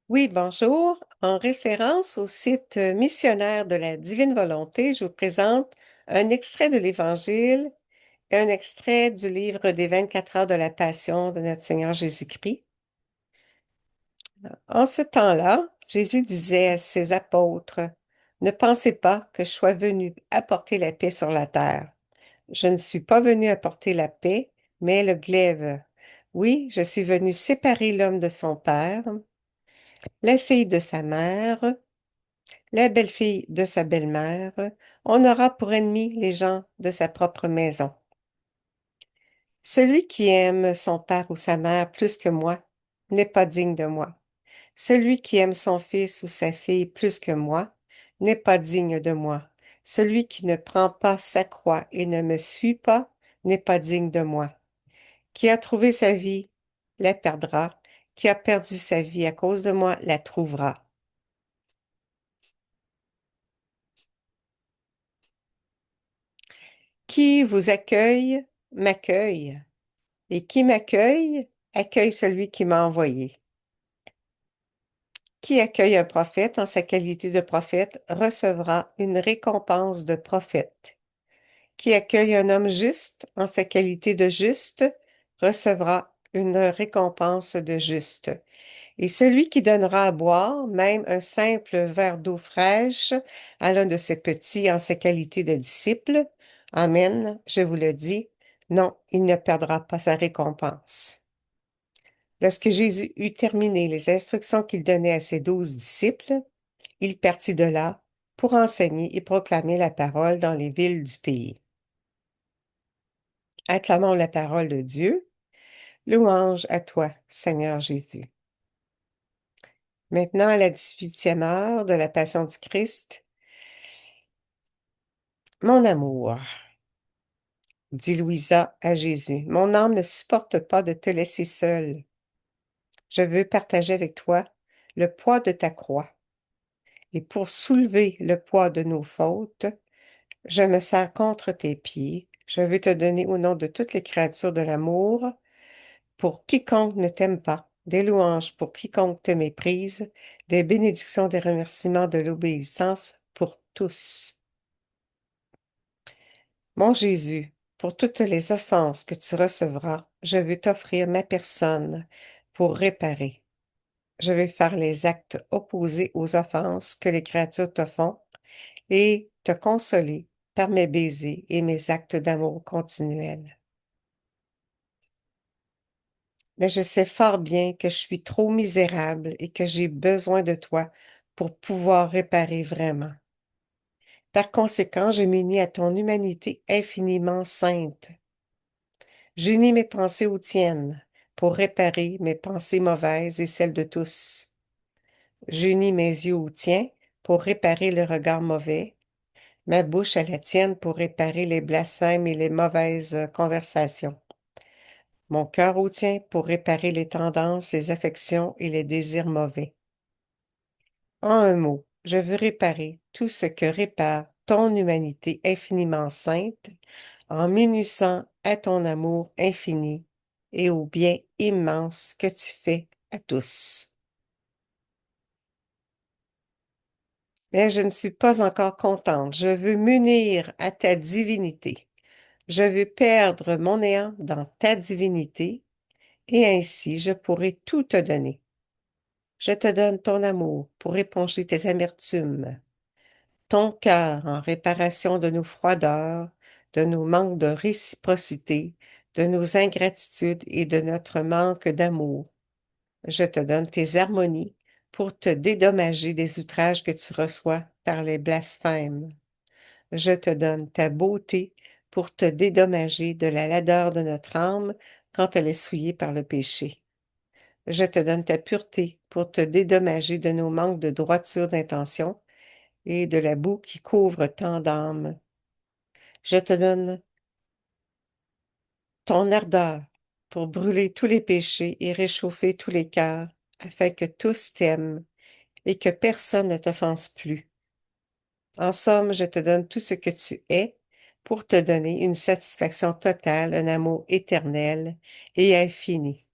Oui, bonjour. En référence au site missionnaire de la Divine Volonté, je vous présente un extrait de l'Évangile et un extrait du livre des 24 heures de la Passion de notre Seigneur Jésus-Christ. En ce temps-là, Jésus disait à ses apôtres, ne pensez pas que je sois venu apporter la paix sur la terre. Je ne suis pas venu apporter la paix, mais le glaive. Oui, je suis venu séparer l'homme de son père, la fille de sa mère, la belle-fille de sa belle-mère, on aura pour ennemis les gens de sa propre maison. Celui qui aime son père ou sa mère plus que moi n'est pas digne de moi. Celui qui aime son fils ou sa fille plus que moi n'est pas digne de moi. Celui qui ne prend pas sa croix et ne me suit pas n'est pas digne de moi. Qui a trouvé sa vie la perdra. Qui a perdu sa vie à cause de moi la trouvera. Qui vous accueille m'accueille. Et qui m'accueille, accueille celui qui m'a envoyé. Qui accueille un prophète en sa qualité de prophète recevra une récompense de prophète. Qui accueille un homme juste en sa qualité de juste recevra une récompense de juste. Et celui qui donnera à boire, même un simple verre d'eau fraîche, à l'un de ses petits en sa qualité de disciple, Amen, je vous le dis, non, il ne perdra pas sa récompense. Lorsque Jésus eut terminé les instructions qu'il donnait à ses 12 disciples, il partit de là pour enseigner et proclamer la parole dans les villes du pays. Acclamons la parole de Dieu. Louange à toi, Seigneur Jésus. Maintenant, à la 18e heure de la Passion du Christ, mon amour, dit Louisa à Jésus, mon âme ne supporte pas de te laisser seule. Je veux partager avec toi le poids de ta croix. Et pour soulever le poids de nos fautes, je me serre contre tes pieds. Je veux te donner au nom de toutes les créatures de l'amour, pour quiconque ne t'aime pas, des louanges pour quiconque te méprise, des bénédictions, des remerciements, de l'obéissance pour tous. Mon Jésus, pour toutes les offenses que tu recevras, je veux t'offrir ma personne pour réparer. Je vais faire les actes opposés aux offenses que les créatures te font et te consoler par mes baisers et mes actes d'amour continuels. Mais je sais fort bien que je suis trop misérable et que j'ai besoin de toi pour pouvoir réparer vraiment. Par conséquent, je m'unis à ton humanité infiniment sainte. J'unis mes pensées aux tiennes pour réparer mes pensées mauvaises et celles de tous. J'unis mes yeux aux tiens pour réparer le regard mauvais, ma bouche à la tienne pour réparer les blasphèmes et les mauvaises conversations, mon cœur au tien pour réparer les tendances, les affections et les désirs mauvais. En un mot, je veux réparer tout ce que répare ton humanité infiniment sainte en m'unissant à ton amour infini et au bien immense que tu fais à tous. Mais je ne suis pas encore contente. Je veux m'unir à ta divinité. Je veux perdre mon néant dans ta divinité, et ainsi je pourrai tout te donner. Je te donne ton amour pour éponger tes amertumes, ton cœur en réparation de nos froideurs, de nos manques de réciprocité, de nos ingratitudes et de notre manque d'amour. Je te donne tes harmonies pour te dédommager des outrages que tu reçois par les blasphèmes. Je te donne ta beauté pour te dédommager de la laideur de notre âme quand elle est souillée par le péché. Je te donne ta pureté pour te dédommager de nos manques de droiture d'intention et de la boue qui couvre tant d'âmes. Je te donne ton ardeur pour brûler tous les péchés et réchauffer tous les cœurs, afin que tous t'aiment et que personne ne t'offense plus. En somme, je te donne tout ce que tu es pour te donner une satisfaction totale, un amour éternel et infini.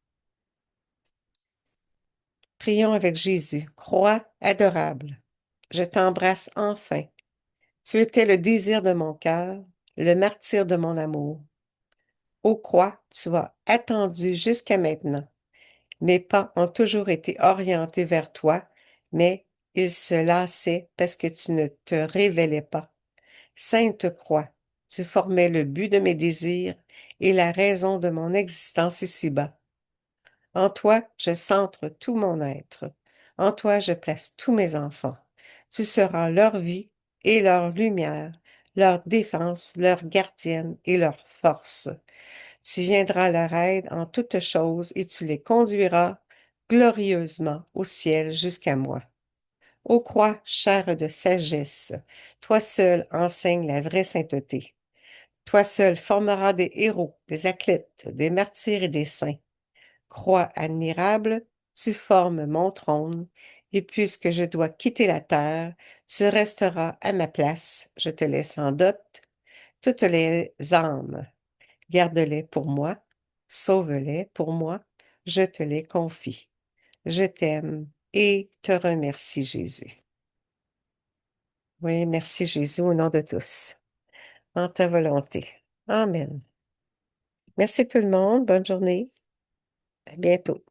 Prions avec Jésus. Croix adorable, je t'embrasse enfin. Tu étais le désir de mon cœur, le martyr de mon amour. Ô croix, tu as attendu jusqu'à maintenant. Mes pas ont toujours été orientés vers toi, mais ils se lassaient parce que tu ne te révélais pas. Sainte Croix, tu formais le but de mes désirs et la raison de mon existence ici-bas. En toi, je centre tout mon être. En toi, je place tous mes enfants. Tu seras leur vie et leur lumière, leur défense, leur gardienne et leur force. Tu viendras leur aide en toutes choses et tu les conduiras glorieusement au ciel jusqu'à moi. Ô croix, chair de sagesse, toi seul enseigne la vraie sainteté. Toi seul formeras des héros, des athlètes, des martyrs et des saints. Croix admirable, tu formes mon trône, et puisque je dois quitter la terre, tu resteras à ma place. Je te laisse en dot toutes les âmes. Garde-les pour moi, sauve-les pour moi, je te les confie. Je t'aime et te remercie, Jésus. Oui, merci, Jésus, au nom de tous. En ta volonté. Amen. Merci tout le monde. Bonne journée. À bientôt.